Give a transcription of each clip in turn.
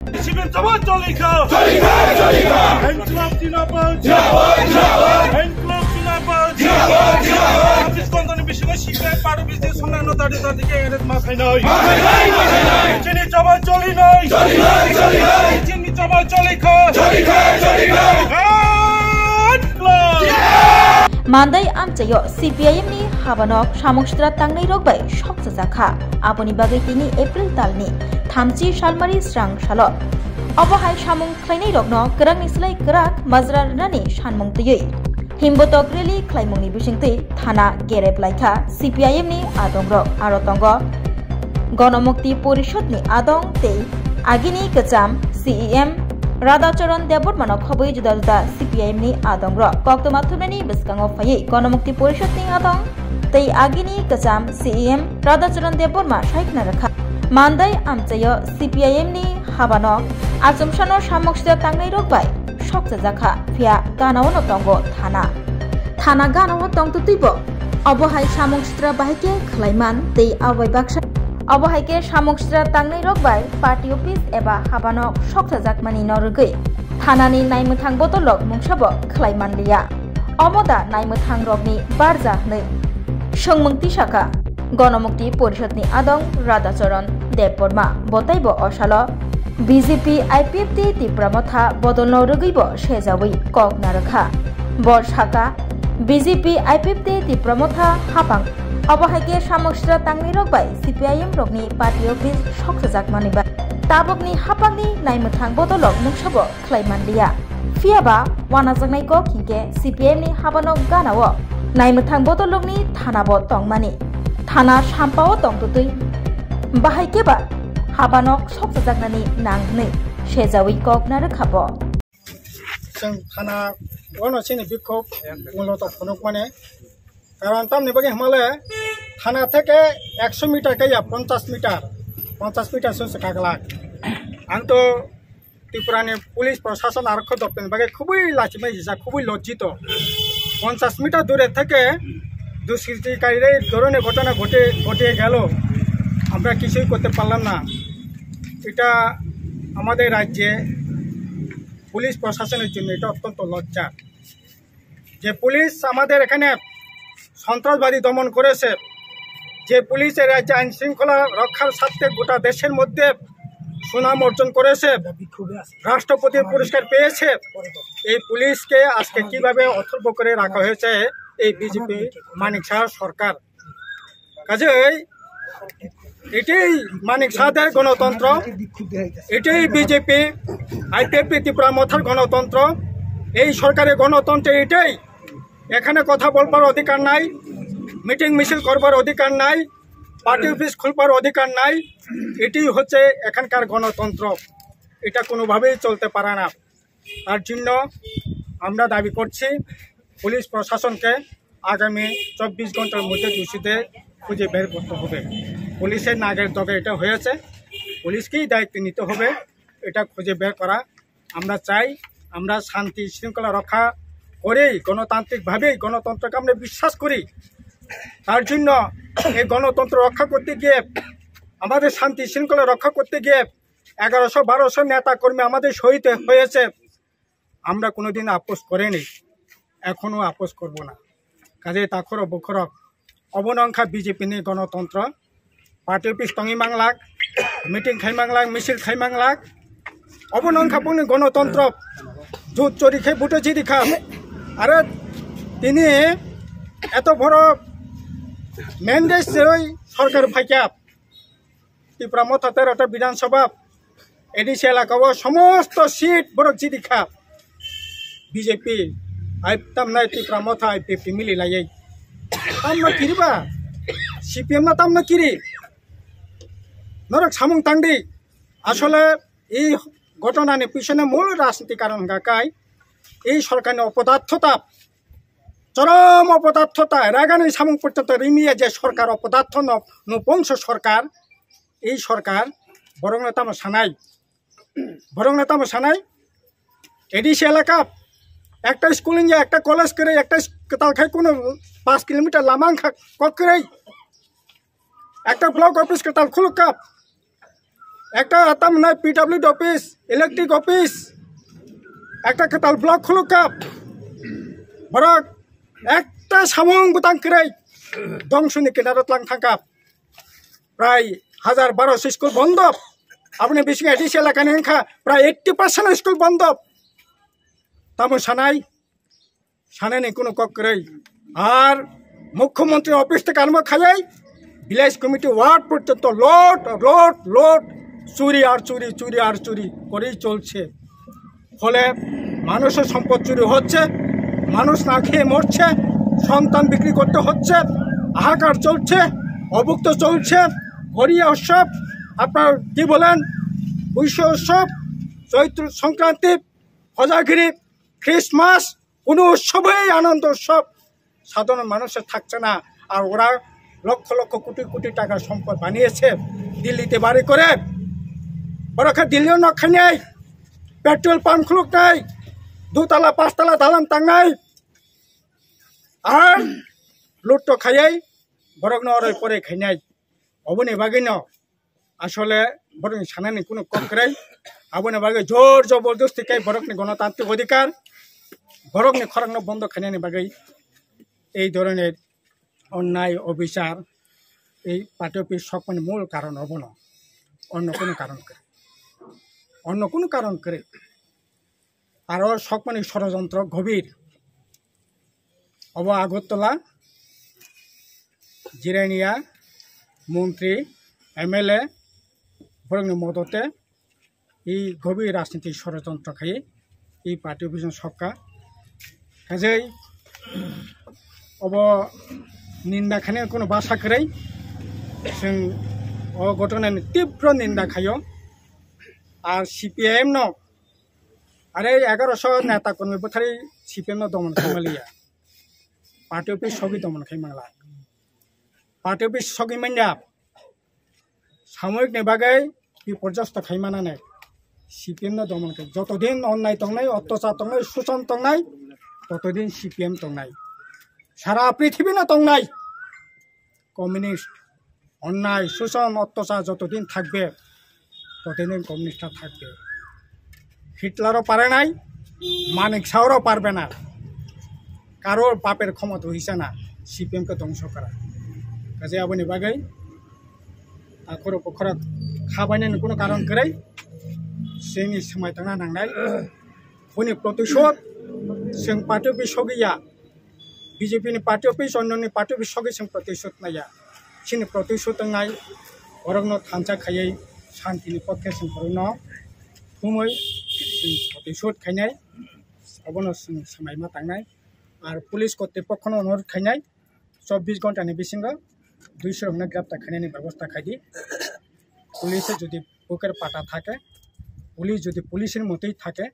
Sieben Zaman Jolika! Enclave Dinabad! Enclave Dinabad! Habis konten bisnis siapa paru bisnis online tadi ke erat masai nai. Sini coba joli nai. Sini coba Jolika! Mandai amcayo CPIM ni habanok samongstra tangnai rokbai shoksa jakha aboni bagai tini April talni thamchi salmari srang salo obohai samung khlainai rokno kerang nislai kerak majra rani sanmung tiyei himbotok reli khlaimungni bisingtui thana gerep laikha CPIM ni adong rok aro tongo Ganamukti Porishod ni adong tei agini kecham CEM Radhacharan Debormano khoboi juda juda CPIM ni adong ro kokto mathumani biskango phai Ganamukti Porishod ni adong tei agini kecham CEM Radhacharan Deborma shaikna rakha Mandai amchayo CPIM ni habano achumsano samoksya tangnai rokbai shoksa jakha phia ganao no tongo thana ganao tongtuibo obohai samokstra bahike khlaiman tei abai baksa obohaike samokstra tangnai rokbai party office eba habano shoksa jakmani norgoi thanani naimthang botolok mungsabo khlaimanliya omoda naimthang rokni barja nei songmungti saka Ganamukti Porishod ni adong Radhacharan Deborma botaibo osalo BJP IPFT tipramotha bodolno rogaibo sejawi kok narakha bor saka BJP IPFT tipramotha hapang obohaike samokstra tangnai rokbai CPIM rokni party office shoksa jakmani ba tabokni hapangni naimthang bodolok mungsabo khlaimanliya fiaba wana jangnai ko kingke CPIM ni habano ganao naimthang bodolokni thanabo tongmani thana sampao tongtutui bahaike ba habanok shoksa jaknani nangnei sejawi kok narakha जों थाना वानो सिनि बिखौ मुलत फनक माने कारण तामनि बगे हमले थाना থেকে 100 মিটার गया 50 মিটার से कागला आं तो त्रिपुरानि पुलिस प्रशासन आरक्ष दप्तर बगे खुबই लाचिमै हिसा खुबই লজ্জিত 50 মিটার দূরে থেকে দুষ্কৃতিকারীরা ধরনের ঘটনা ঘটে গেল আমরা কিছুই করতে পারলাম না এটা আমাদের রাজ্যে পুলিশ প্রশাসনের জন্য এটা অত্যন্ত লজ্জা যে পুলিশ আমাদের এখানে সন্ত্রাসবাদী দমন করেছে যে পুলিশের রাজ্যে আইন শৃঙ্খলা রক্ষার স্বার্থে গোটা দেশের মধ্যে সুনাম অর্জন করেছে রাষ্ট্রপতির পুরস্কার পেয়েছে এই পুলিশকে আজকে কিভাবে অথর্ব করে রাখা হয়েছে এই বিজেপি মানিক শাহ সরকার কাজেই এটাই মানিক শাহদের গণতন্ত্র এটাই বিজেপি আইপিএফটি ত্রিপুরা মথার গণতন্ত্র এই সরকারের গণতন্ত্র এটাই এখানে কথা বলবার অধিকার নাই মিটিং মিছিল করবার অধিকার নাই পার্টি অফিস খুলবার অধিকার নাই এটাই হচ্ছে এখানকার গণতন্ত্র এটা কোনোভাবেই চলতে পারে না তার জন্য আমরা দাবি করছি পুলিশ প্রশাসনকে আগামী 24 ঘন্টার মধ্যে দোষীদের খুঁজে বের করতে হবে পুলিশের নাগের দগে এটা হয়েছে পুলিশকেই দায়িত্ব নিতে হবে এটা খুঁজে বের করা আমরা চাই আমরা শান্তি শৃঙ্খলা রক্ষা করেই গণতান্ত্রিকভাবেই গণতন্ত্রকে আমরা বিশ্বাস করি তার জন্য এই গণতন্ত্র রক্ষা করতে গিয়ে আমাদের শান্তি শৃঙ্খলা রক্ষা করতে গিয়ে 1100-1200 নেতা কর্মী আমাদের শহীদ হয়েছে আমরা কোনোদিন আপোষ করিনি এখনো আপোষ করব না কাজে তাখর বখরক অবনংখা বিজেপি নি গণতন্ত্র পার্টি অফিস টঙিমাংলাক মিটিং খাইমাংলাক মিছিল খাইমাংলাক অবনংখা পুনি গণতন্ত্র জুত চুরি খেয়ে বুটো চিরি খা আর তিনি এত বড় ম্যান্ডেট সরকার ফাইকা ত্রিপুরা মথা 13টা বিধানসভা এডিসি এলাকাও সমস্ত সিট বড় চিরি খা বিজেপি আইতামনাই ত্রিপুরা মথা আইপিএফটি মিলি লাই তামনা কিরিবা সিপিএম না তামনা কিরি নরক সামুং তাংদি আসলে এই ঘটনার পিছনে মূল রাজনীতি কারণ গাকাই এই সরকারের অপদার্থতা চরম অপদার্থতা রাগানি সামুং পর্যন্ত রিমিয়ে যে সরকার অপদার্থ নপুংস সরকার এই সরকার বরং নেতাম সানাই এডিসি এলাকা একটা স্কুল নিয়ে একটা কলেজ করে একটা তাল খাই কোনো 5 কিলোমিটার লামাং কত করে একটা ব্লক অফিস কে তাল খুলুক কাপ একটা আতাম নাই পিডব্লিউডি অফিস ইলেকট্রিক অফিস একটা কেতাল ব্লক খুলুকাপ বরক একটা সামং বুতাং করাই ধ্বংসনি কিনারত লাং থাকাপ প্রায় 1000-1200 স্কুল বন্ধ আপনি বেশি এডিস এলাকায় নেখা প্রায় 80% স্কুল বন্ধ তামো সানাই কোনো কক করাই আর মুখ্যমন্ত্রী অফিস থেকে আরম্ভ খাই ভিলেজ কমিটি ওয়ার্ড পর্যন্ত লোট লোট লোট চুরি আর চুরি চুরি আর চুরি করেই চলছে ফলে মানুষের সম্পদ চুরি হচ্ছে মানুষ না খেয়ে মরছে সন্তান বিক্রি করতে হচ্ছে হাহাকার চলছে অভুক্ত চলছে হরিয়া উৎসব আপনার কি বলেন বৈশ উৎসব চৈত্র সংক্রান্তি হজাগিরি খ্রিস্টমাস কোনো উৎসবেই আনন্দ উৎসব সাধারণ মানুষের থাকছে না আর ওরা লক্ষ লক্ষ কোটি কোটি টাকার সম্পদ বানিয়েছে দিল্লিতে বাড়ি করে বরখা দিল্লিও নখাই নেই পেট্রোল পাম্প খুলুক নাই 2তলা 5তলা দালান টাং নাই আর লুট্টো খাইয়াই বরক নরে পরে খাইনাই অবনি বাগি ন আসলে বরং সানানি কোনো ককরাই আবনি বাগে জোর জবরদস্তি খাই বরকনি গণতান্ত্রিক অধিকার বরকনি খরাং বন্ধ খাইনানি বাগেই এই ধরনের অন্যায় অবিচার এই পার্টি অফিস সকল মূল কারণ হব না অন্য কোনো কারণ করে আরও সকল ষড়যন্ত্র গভীর অব আগরতলা জিরানিয়া মন্ত্রী MLA বরংনি মদতে এই গভীর রাজনীতিক ষড়যন্ত্র খাই এই পার্টি অফিস সরকার কাজেই अब निंदा खाने कोनो बासा करे जों घटनानि तीव्र निंदा खायो और CPIM न अरे 1100 नेता कर्मी बोथारी CPIM न दमन खामलिया पार्टी ऑफिस सगी दमन खाइमाला पार्टी ऑफिस सगी मान्या सामयिक ने बागै विपर्यस्त खाइमानानै CPIM न दमन खाइ जतदिन अन्याय तंनाय अत्याचार तंनाय शोषण तंनाय ततदिन CPIM तंनाय সারা পৃথিবী না তংনাই কমিউনিস্ট অন্যায় শোষণ অত্যাচার যতদিন থাকবে ততদিন কমিউনিস্টরা থাকবে হিটলারও পারে নাই মানিক শাহরও পারবে না কারোর বাপের ক্ষমতা হইছে না CPIMকে ধ্বংস করা কাজে আপনি বাগাই আখর পখর খাবাইনাयनि কোনো কারণ করে जोंनि সময় थांना नांनाय उनि प्रतिशोध जों पार्टी अफिस सगिया BJP ni party office अन्य party office सगे जों प्रतिशोध नाया सिनि प्रतिशोध नाय अरगनो थांचा खायै शान्तिनि पक्षे जों बरनो खुमै प्रतिशोध खायनाय अबनो समायमा थांनाय आरो पुलिस कर्तृपक्षनो अनुरोध खायनाय 24 घन्टानि बिसिङाव 200 हमना ग्रेप्तार खायनायनि व्यवस्था खायदि पुलिसे যদি বুকের পাটা থাকে পুলিশ যদি পুলিশের মতোই থাকে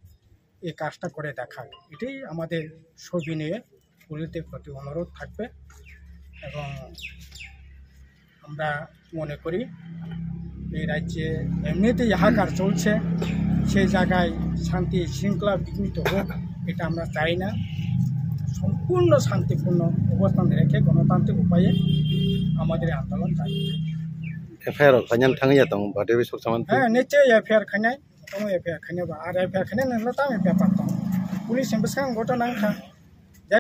এই কাজটা করে দেখায় এটাই আমাদের সবিনয়ে পুলিশের প্রতি অনুরোধ থাকবে এবং আমরা মনে করি এই রাজ্যে এমনিতেই হাহাকার চলছে সেই জায়গায় শান্তি শৃঙ্খলা বিঘ্নিত হোক এটা আমরা চাই না সম্পূর্ণ শান্তিপূর্ণ অবস্থান রেখে গণতান্ত্রিক উপায়ে আমাদের আন্দোলন চালিয়ে FIR খাইনান থাঙ্গিয়া দं পার্টি অফিস সমান হ্যাঁ নিশ্চয়ই FIR খাইনাই दङ FIR खायनोबा आरो FIR खायनाय नंला दा FIR पार्ट दं पुलिस एम्बेसकां घटना